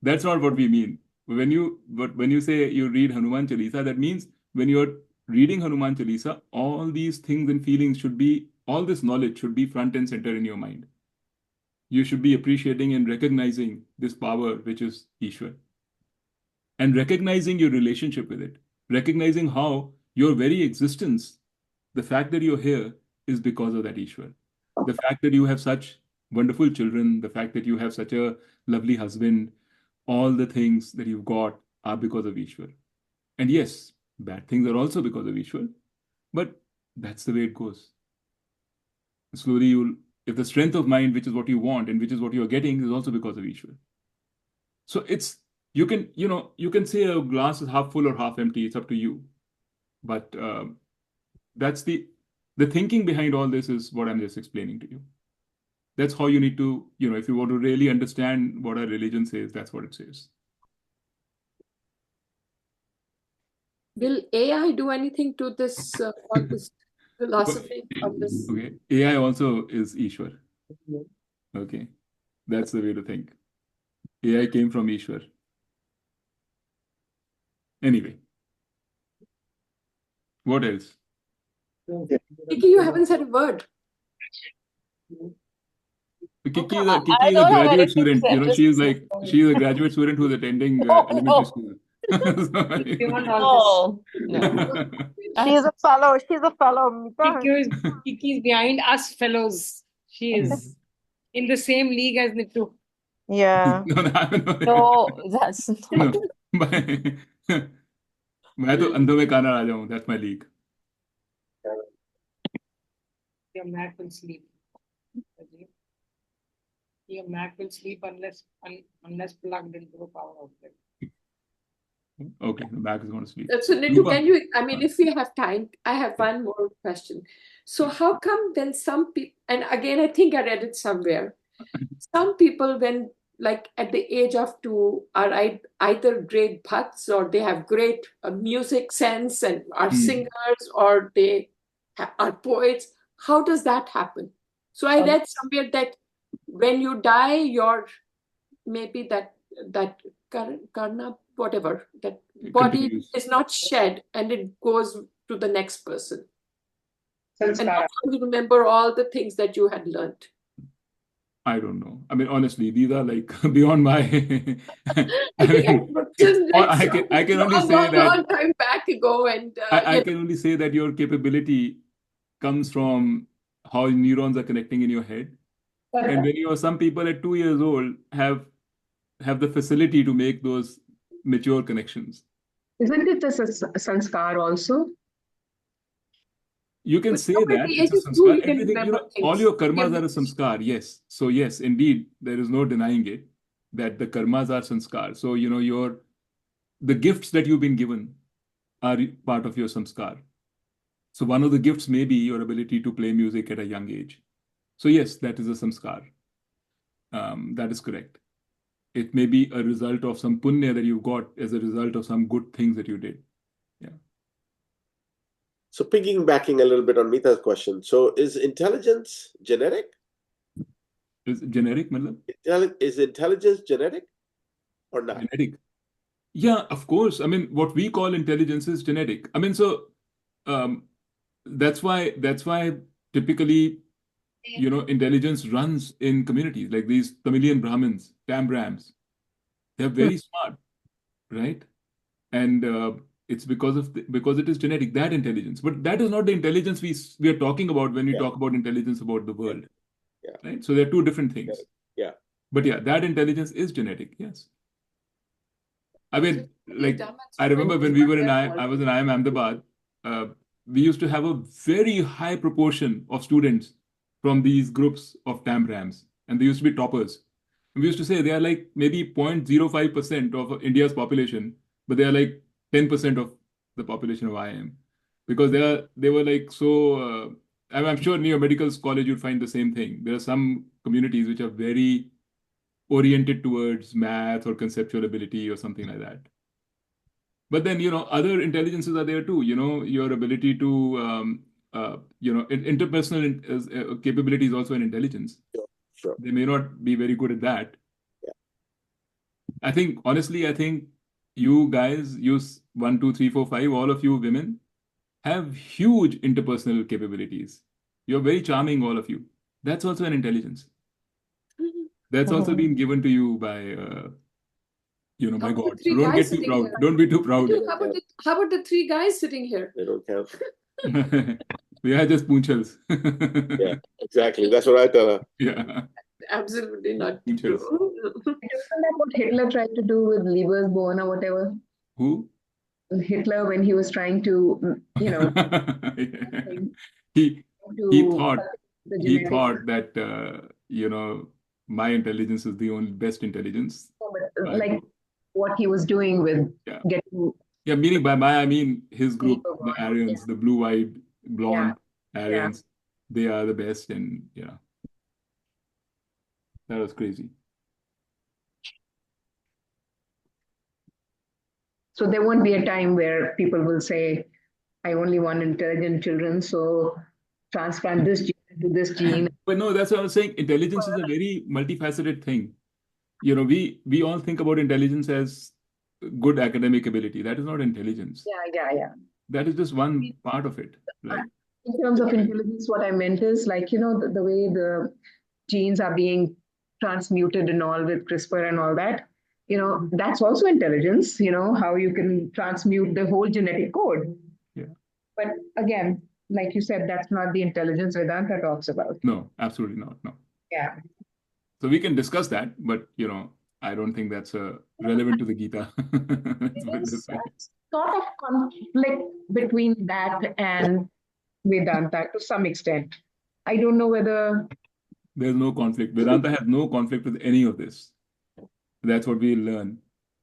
that's not what we mean. When you say you read Hanuman Chalisa, that means when you're reading Hanuman Chalisa, all these things and feelings all this knowledge should be front and center in your mind. You should be appreciating and recognizing this power, which is Ishwar. And recognizing your relationship with it. Recognizing how your very existence, the fact that you're here, is because of that Ishwar. The fact that you have such wonderful children, the fact that you have such a lovely husband, all the things that you've got are because of Ishwar. And yes, bad things are also because of Ishwar. But that's the way it goes. Slowly, if the strength of mind, which is what you want and which is what you're getting, is also because of Ishwar. So you can say a glass is half full or half empty. It's up to you. But that's the thinking behind all this is what I'm just explaining to you. That's how you need to, if you want to really understand what our religion says, that's what it says. Will AI do anything to this all this philosophy of this? Okay, AI also is Ishwar. Okay, that's the way to think. AI came from Ishwar. Anyway, what else? Kiki, you haven't said a word. Kiki is a graduate student. She's a graduate student who's attending elementary school. No. She's a fellow. Kiki is behind us fellows. She is in the same league as Nitu. Yeah. No, that's No. मैं तो अंधों में काना राजा हूँ. That's my league. Your Mac will sleep. Your Mac will sleep unless plugged into a power outlet. Okay, the Mac is going to sleep. So Nitu, if we have time, I have one more question. So how come then some people, and again, I think I read it somewhere, some people when at the age of 2 are either great bhakts or they have great music sense and are singers or they are poets. how does that happen? So I read somewhere that when you die, your maybe that karna, whatever, that It body continues. is not shed and it goes to the next person. And Sanskara. that's how you remember all the things that you had learned. I don't know. I mean, honestly, these are like beyond my. I think mean, just read I can only a say that long time back ago, and I can only say that your capability comes from how neurons are connecting in your head. And when some people at 2 years old have the facility to make those mature connections. Isn't it a sanskar also? You can But say now at that the it's age a of 2, sanskar. you can Everything, remember all things. your karmas Yeah. are a sanskar. Yes. So yes, indeed, there is no denying it that the karmas are sanskar. So the gifts that you've been given are part of your samskar. So one of the gifts may be your ability to play music at a young age. So yes, that is a samskar. That is correct. It may be a result of some punya that you got as a result of some good things that you did. Yeah. So piggybacking a little bit on Mita's question, so is intelligence genetic? Is it generic, matlab? Is intelligence genetic or not? Genetic. Yeah, of course. I mean, what we call intelligence is genetic. I mean, so that's why typically, intelligence runs in communities like these Tamilian Brahmins, Tambrams. They're very smart, right? And it's because it is genetic, that intelligence. But that is not the intelligence we are talking about when we talk about intelligence about the world. Yeah. Right? So they're two different things. Yeah. But yeah, that intelligence is genetic, yes. I mean, like, I remember when we were I was in IIM Ahmedabad, we used to have a very high proportion of students from these groups of TAMRAMs, and they used to be toppers. And we used to say they are like maybe 0.05% of India's population, but they are like 10% of the population of IIM. Because they were like so, I'm sure near medical college you'd find the same thing. There are some communities which are very oriented towards math or conceptual ability or something like that. But then, other intelligences are there too. Your ability to, interpersonal capability is also an intelligence. Sure. They may not be very good at that. Yeah. Honestly, I think you guys use 1, 2, 3, 4, 5, all of you women have huge interpersonal capabilities. You're very charming, all of you. That's also an intelligence. That's also been given to you by, by God. So don't get too proud. Don't be too proud. How about the 3 guys sitting here? They don't count. We are just poonchals. Yeah, exactly. That's what I tell her. Yeah. Absolutely not Poonchals. true. Isn't that what Hitler tried to do with Lieber's bone or whatever? Who? Hitler, when he was trying to, he to thought the he genetic. thought that my intelligence is the only best intelligence. Like what he was doing with getting. Yeah, meaning by my I mean his group, the Lieber. Aryans, the blue-eyed, blonde Aryans. Yeah. They are the best, and that was crazy. So there won't be a time where people will say, I only want intelligent children, so transplant this gene into this gene. But no, that's what I was saying. Intelligence is a very multifaceted thing. We all think about intelligence as good academic ability. That is not intelligence. Yeah. That is just one part of it. Right? In terms of intelligence, what I meant is like, the way the genes are being transmuted and all with CRISPR and all that, that's also intelligence, how you can transmute the whole genetic code. Yeah. But again, like you said, that's not the intelligence Vedanta talks about. No, absolutely not. No. Yeah. So we can discuss that, but I don't think that's relevant to the Gita. There's sort of conflict between that and Vedanta to some extent. I don't know whether there's no conflict. Vedanta has no conflict with any of this. That's what we learn,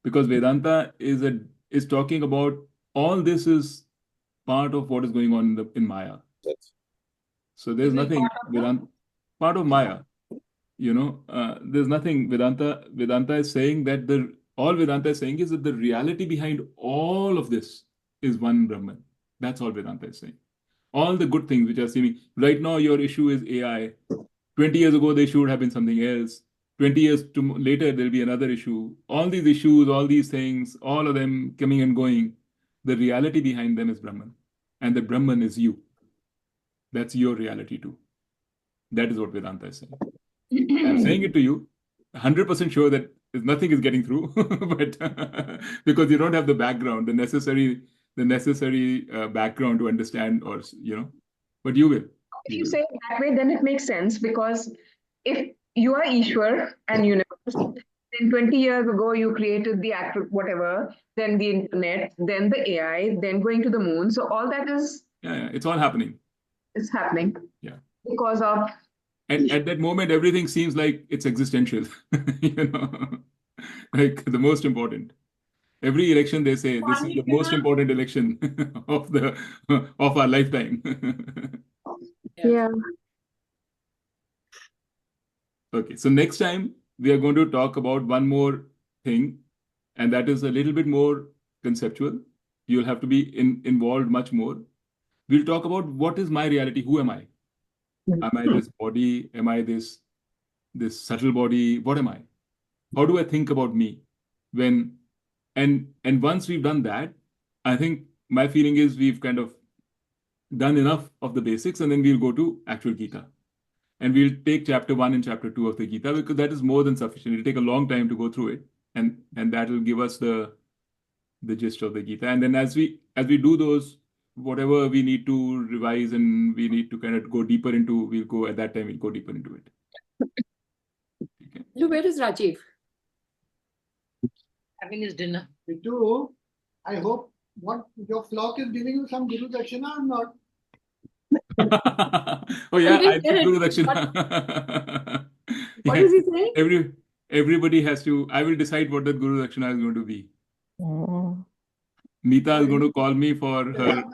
because Vedanta is talking about all this is part of what is going on in Maya. So there's nothing Vedanta part of Maya. There's nothing Vedanta is saying that all Vedanta is saying is that the reality behind all of this is one Brahman. That's all Vedanta is saying. all the good things which are seeming. Right now, your issue is AI. 20 years ago, they should have been something else. 20 years later, there'll be another issue. All these issues, all these things, all of them coming and going. The reality behind them is Brahman. And the Brahman is you. That's your reality too. That is what Vedanta is saying. I'm saying it to you, 100% sure that nothing is getting through, but because you don't have the background, the necessary background to understand, or but you will. If you say it that way, then it makes sense, because if you are Ishwar and universe, then 20 years ago you created the act, whatever, then the internet, then the AI, then going to the moon. So all that is it's all happening. It's happening. Yeah. Because of. And at that moment, everything seems like it's existential, like the most important. Every election, they say this is the most important election of our lifetime. Yeah. Okay, so next time we are going to talk about one more thing, and that is a little bit more conceptual. You'll have to be involved much more. We'll talk about what is my reality. Who am I? Am I this body? Am I this subtle body? What am I? How do I think about me? And once we've done that, I think my feeling is we've kind of done enough of the basics, and then we'll go to actual Gita. And we'll take chapter 1 and chapter 2 of the Gita, because that is more than sufficient. It'll take a long time to go through it, and that will give us the gist of the Gita. And then as we do those, whatever we need to revise and we need to kind of go deeper into, we'll go deeper into it. Okay. Where is Rajiv? Having his dinner. Ritu, I hope what your flock is giving you some Guru Dakshina or not? Oh yeah, I didn't get think it. Guru Dakshina. What Yeah, is he saying? everybody has to. I will decide what that Guru Dakshina is going to be. Mm. Meeta is going to call me for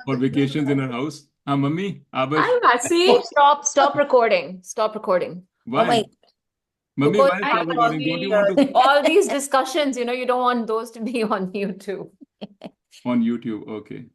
vacations in her house. Mummy, Abash. Hi, Masi. Stop recording. Stop recording. Why? Oh my, Mummy, because why stop recording? Don't you want to all these discussions, you don't want those to be on YouTube. on YouTube? Okay.